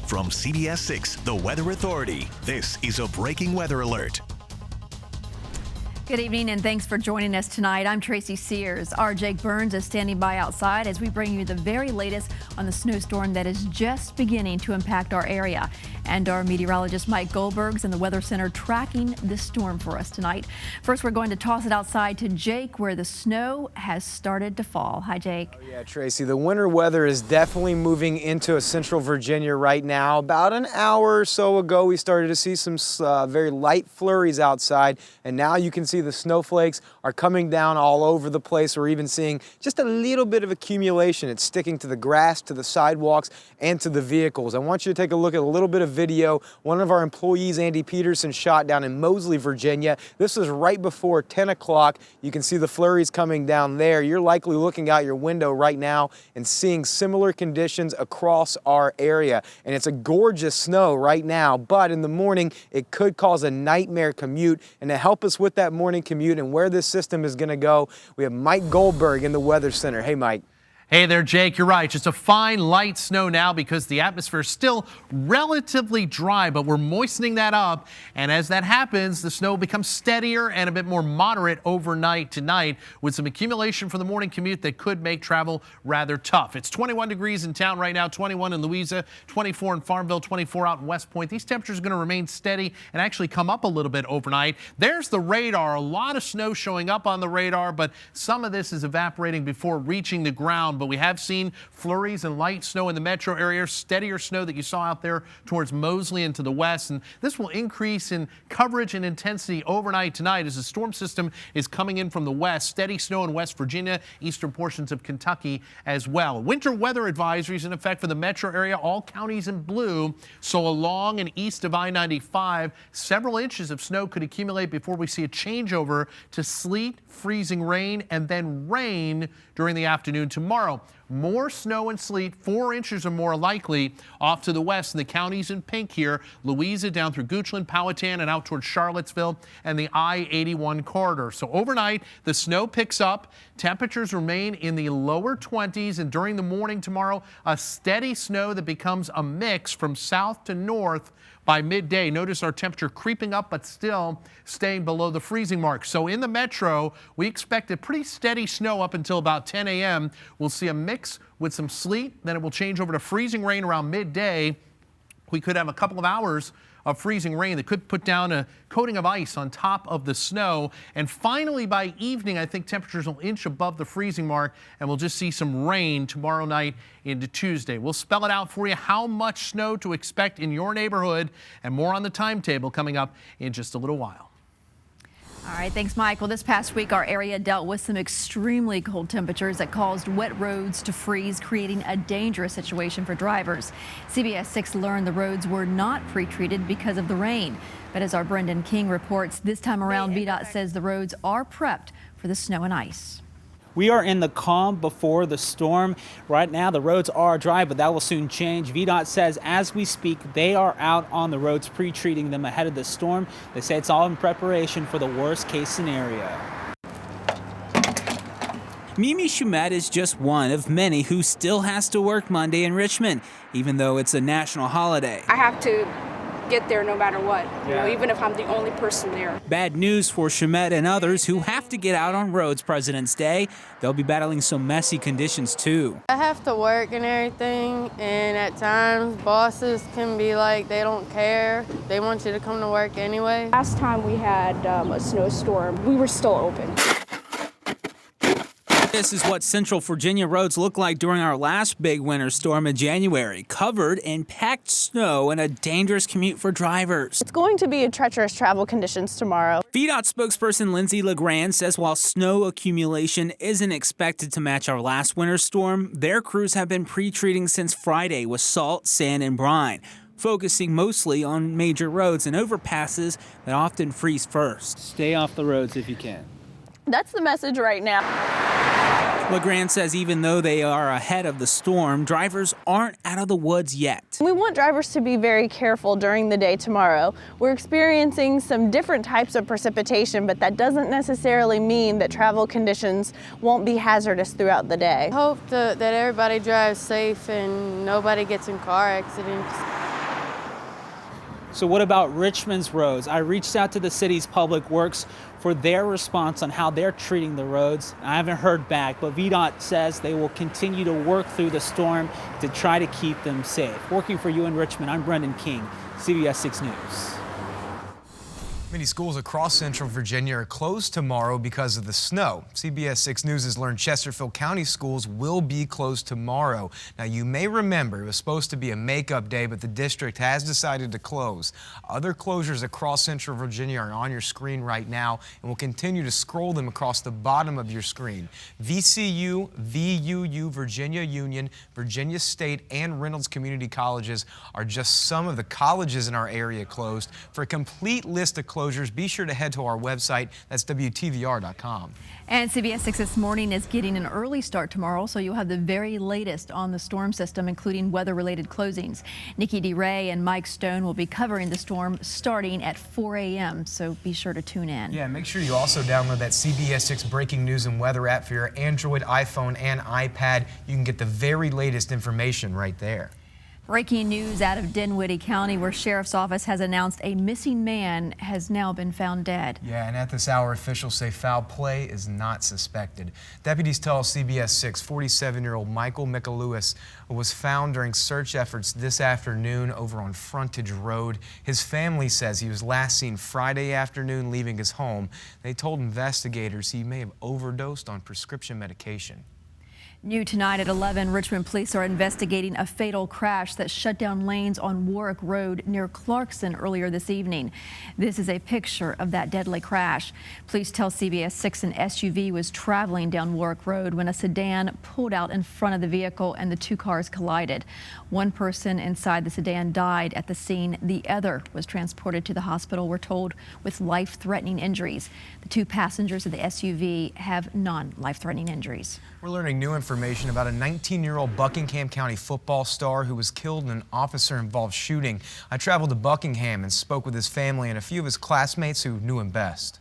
From CBS 6, the Weather Authority, this is a breaking weather alert. Good evening and thanks for joining us tonight. I'm Tracy Sears. Our Jake Burns is standing by outside as we bring you the very latest on the snowstorm that is just beginning to impact our area. And our meteorologist Mike Goldberg's in the Weather Center tracking this storm for us tonight. First, we're going to toss it outside to Jake where the snow has started to fall. Hi, Jake. Oh, yeah, Tracy, the winter weather is definitely moving into central Virginia right now. About an hour or so ago, we started to see some very light flurries outside, and now you can see the snowflakes are coming down all over the place. We're even seeing just a little bit of accumulation. It's sticking to the grass, to the sidewalks, and to the vehicles. I want you to take a look at a little bit of video one of our employees, Andy Peterson, shot down in Moseley, Virginia. This was right before 10 o'clock. You can see the flurries coming down there. You're likely looking out your window right now and seeing similar conditions across our area. And it's a gorgeous snow right now, but in the morning, it could cause a nightmare commute. And to help us with that morning commute and where this system is going to go, we have Mike Goldberg in the Weather Center. Hey, Mike. Hey there, Jake. You're right. Just a fine light snow now because the atmosphere is still relatively dry, but we're moistening that up. And as that happens, the snow becomes steadier and a bit more moderate overnight tonight with some accumulation for the morning commute that could make travel rather tough. It's 21 degrees in town right now, 21 in Louisa, 24 in Farmville, 24 out in West Point. These temperatures are going to remain steady and actually come up a little bit overnight. There's the radar. A lot of snow showing up on the radar, but some of this is evaporating before reaching the ground. But we have seen flurries and light snow in the metro area, steadier snow that you saw out there towards Moseley and to the west. And this will increase in coverage and intensity overnight tonight as the storm system is coming in from the west. Steady snow in West Virginia, eastern portions of Kentucky as well. Winter weather advisories in effect for the metro area, all counties in blue. So along and east of I-95, several inches of snow could accumulate before we see a changeover to sleet, freezing rain, and then rain during the afternoon tomorrow. More snow and sleet, 4 inches or more likely off to the west in the counties in pink here. Louisa down through Goochland, Powhatan, and out towards Charlottesville and the I-81 corridor. So overnight, the snow picks up. Temperatures remain in the lower 20s, and during the morning tomorrow, a steady snow that becomes a mix from south to north by midday. Notice our temperature creeping up, but still staying below the freezing mark. So in the metro, we expect a pretty steady snow up until about 10 a.m. We'll see a mix with some sleet. Then it will change over to freezing rain around midday. We could have a couple of hours of freezing rain that could put down a coating of ice on top of the snow. And finally, by evening, I think temperatures will inch above the freezing mark, and we'll just see some rain tomorrow night into Tuesday. We'll spell it out for you how much snow to expect in your neighborhood, and more on the timetable coming up in just a little while. All right, thanks, Mike. Well, this past week, our area dealt with some extremely cold temperatures that caused wet roads to freeze, creating a dangerous situation for drivers. CBS 6 learned the roads were not pre-treated because of the rain. But as our Brendan King reports, this time around, VDOT says the roads are prepped for the snow and ice. We are in the calm before the storm. Right now, the roads are dry, but that will soon change. VDOT says as we speak, they are out on the roads pre-treating them ahead of the storm. They say it's all in preparation for the worst case scenario. Mimi Shumet is just one of many who still has to work Monday in Richmond, even though it's a national holiday. I have to get there no matter what, even if I'm the only person there. Bad news for Shumet and others who have to get out on roads President's Day. They'll be battling some messy conditions too. I have to work and everything, and at times bosses can be like they don't care. They want you to come to work anyway. Last time we had a snowstorm, we were still open. This is what Central Virginia roads looked like during our last big winter storm in January. Covered in packed snow and a dangerous commute for drivers. It's going to be treacherous travel conditions tomorrow. VDOT spokesperson Lindsay LeGrand says while snow accumulation isn't expected to match our last winter storm, their crews have been pre-treating since Friday with salt, sand, and brine, focusing mostly on major roads and overpasses that often freeze first. Stay off the roads if you can. That's the message right now. LeGrand says even though they are ahead of the storm, drivers aren't out of the woods yet. We want drivers to be very careful during the day tomorrow. We're experiencing some different types of precipitation, but that doesn't necessarily mean that travel conditions won't be hazardous throughout the day. I hope that everybody drives safe and nobody gets in car accidents. So what about Richmond's roads? I reached out to the city's public works for their response on how they're treating the roads. I haven't heard back, but VDOT says they will continue to work through the storm to try to keep them safe. Working for you in Richmond, I'm Brendan King, CBS 6 News. Many schools across Central Virginia are closed tomorrow because of the snow. CBS 6 News has learned Chesterfield County schools will be closed tomorrow. Now, you may remember it was supposed to be a makeup day, but the district has decided to close. Other closures across Central Virginia are on your screen right now, and we'll continue to scroll them across the bottom of your screen. VCU, VUU, Virginia Union, Virginia State, and Reynolds Community Colleges are just some of the colleges in our area closed. For a complete list of closures, be sure to head to our website. That's WTVR.com. And CBS 6 This Morning is getting an early start tomorrow, so you'll have the very latest on the storm system, including weather-related closings. Nikki DeRay and Mike Stone will be covering the storm starting at 4 a.m., so be sure to tune in. Yeah, make sure you also download that CBS 6 Breaking News and Weather app for your Android, iPhone, and iPad. You can get the very latest information right there. Breaking news out of Dinwiddie County, where Sheriff's Office has announced a missing man has now been found dead. Yeah, and at this hour, officials say foul play is not suspected. Deputies tell CBS 6 47-year-old Michael Michalewis was found during search efforts this afternoon over on Frontage Road. His family says he was last seen Friday afternoon leaving his home. They told investigators he may have overdosed on prescription medication. New tonight at 11, Richmond police are investigating a fatal crash that shut down lanes on Warwick Road near Clarkson earlier this evening. This is a picture of that deadly crash. Police tell CBS 6 an SUV was traveling down Warwick Road when a sedan pulled out in front of the vehicle and the two cars collided. One person inside the sedan died at the scene. The other was transported to the hospital, we're told, with life-threatening injuries. The two passengers of the SUV have non-life-threatening injuries. We're learning new information about a 19-year-old Buckingham County football star who was killed in an officer-involved shooting. I traveled to Buckingham and spoke with his family and a few of his classmates who knew him best.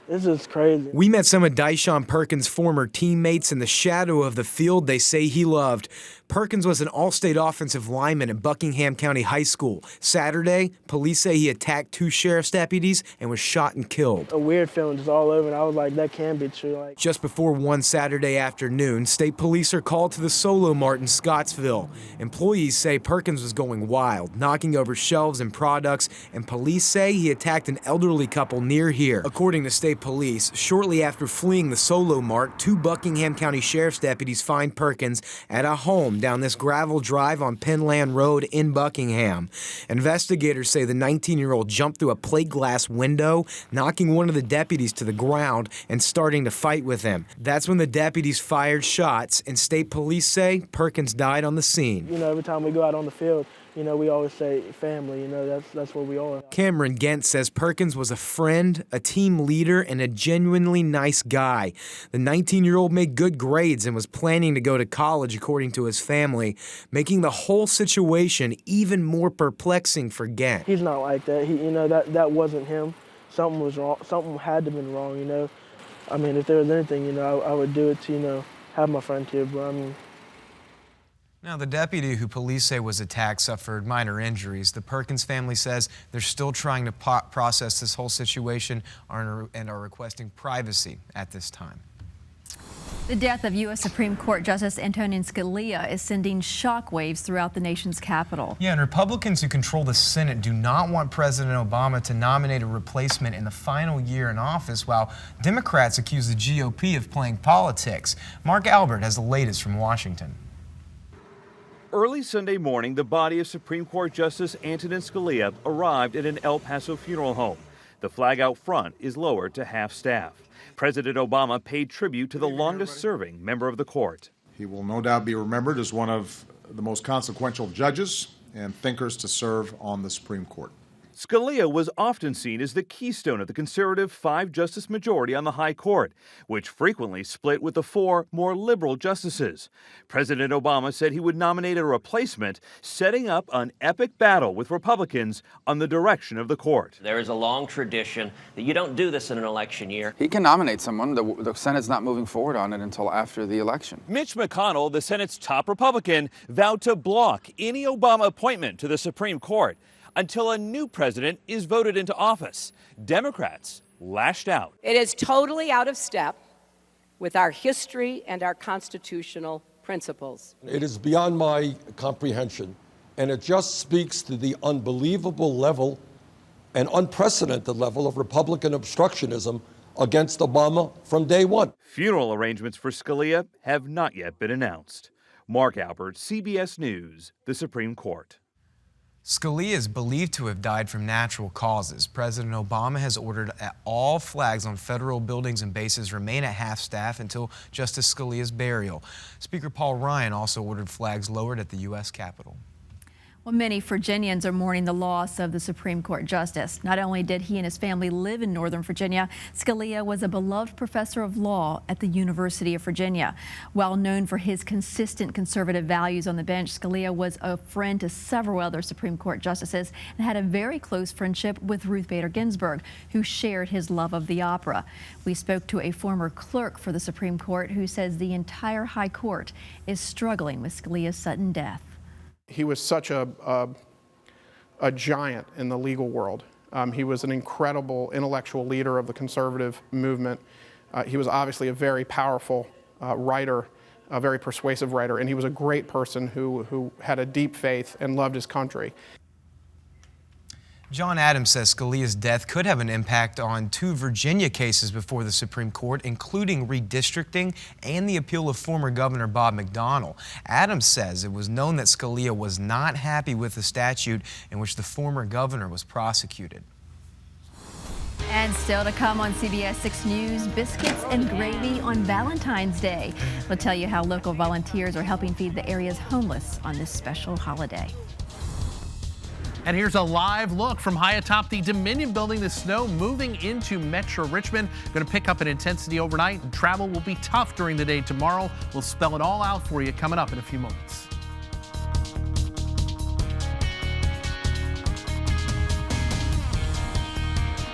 This is crazy. We met some of Dyshawn Perkins' former teammates in the shadow of the field they say he loved. Perkins was an all-state offensive lineman at Buckingham County High School. Saturday, police say he attacked two sheriff's deputies and was shot and killed. A weird feeling just all over, and I was like, that can't be true. Just before 1 Saturday afternoon, state police are called to the Solo Mart in Scottsville. Employees say Perkins was going wild, knocking over shelves and products, and police say he attacked an elderly couple near here. According to state police, shortly after fleeing the Solo Mart, two Buckingham County Sheriff's deputies find Perkins at a home down this gravel drive on Penland Road in Buckingham. Investigators say the 19-year-old jumped through a plate glass window, knocking one of the deputies to the ground and starting to fight with him. That's when the deputies fired shots, and state police say Perkins died on the scene. You know, every time we go out on the field, you know, we always say family, you know, that's where we are. Cameron Gent says Perkins was a friend, a team leader, and a genuinely nice guy. The 19-year-old made good grades and was planning to go to college, according to his family, making the whole situation even more perplexing for Gent. He's not like that. You know, that wasn't him. Something was wrong. Something had to have been wrong, you know. I mean, if there was anything, you know, I would do it to, you know, have my friend here, but I mean. Now, the deputy who police say was attacked suffered minor injuries. The Perkins family says they're still trying to process this whole situation and are requesting privacy at this time. The death of U.S. Supreme Court Justice Antonin Scalia is sending shockwaves throughout the nation's capital. Yeah, and Republicans who control the Senate do not want President Obama to nominate a replacement in the final year in office, while Democrats accuse the GOP of playing politics. Mark Albert has the latest from Washington. Early Sunday morning, the body of Supreme Court Justice Antonin Scalia arrived at an El Paso funeral home. The flag out front is lowered to half-staff. President Obama paid tribute to the longest-serving member of the court. He will no doubt be remembered as one of the most consequential judges and thinkers to serve on the Supreme Court. Scalia was often seen as the keystone of the conservative 5-justice majority on the high court, which frequently split with the 4 more liberal justices. President Obama said he would nominate a replacement, setting up an epic battle with Republicans on the direction of the court. There is a long tradition that you don't do this in an election year. He can nominate someone. The Senate's not moving forward on it until after the election. Mitch McConnell, the Senate's top Republican, vowed to block any Obama appointment to the Supreme Court. until a new president is voted into office. Democrats lashed out. It is totally out of step with our history and our constitutional principles. It is beyond my comprehension, and it just speaks to the unbelievable level and unprecedented level of Republican obstructionism against Obama from day one. Funeral arrangements for Scalia have not yet been announced. Mark Albert, CBS News, the Supreme Court. Scalia is believed to have died from natural causes. President Obama has ordered all flags on federal buildings and bases remain at half-staff until Justice Scalia's burial. Speaker Paul Ryan also ordered flags lowered at the U.S. Capitol. Well, many Virginians are mourning the loss of the Supreme Court justice. Not only did he and his family live in Northern Virginia, Scalia was a beloved professor of law at the University of Virginia. While known for his consistent conservative values on the bench, Scalia was a friend to several other Supreme Court justices and had a very close friendship with Ruth Bader Ginsburg, who shared his love of the opera. We spoke to a former clerk for the Supreme Court who says the entire High Court is struggling with Scalia's sudden death. He was such a giant in the legal world. He was an incredible intellectual leader of the conservative movement. He was obviously a very powerful writer, a very persuasive writer, and he was a great person who had a deep faith and loved his country. John Adams says Scalia's death could have an impact on 2 Virginia cases before the Supreme Court, including redistricting and the appeal of former Governor Bob McDonnell. Adams says it was known that Scalia was not happy with the statute in which the former governor was prosecuted. And still to come on CBS 6 News, biscuits and gravy on Valentine's Day. We'll tell you how local volunteers are helping feed the area's homeless on this special holiday. And here's a live look from high atop the Dominion building. The snow moving into Metro Richmond. Going to pick up in intensity overnight, and travel will be tough during the day tomorrow. We'll spell it all out for you coming up in a few moments.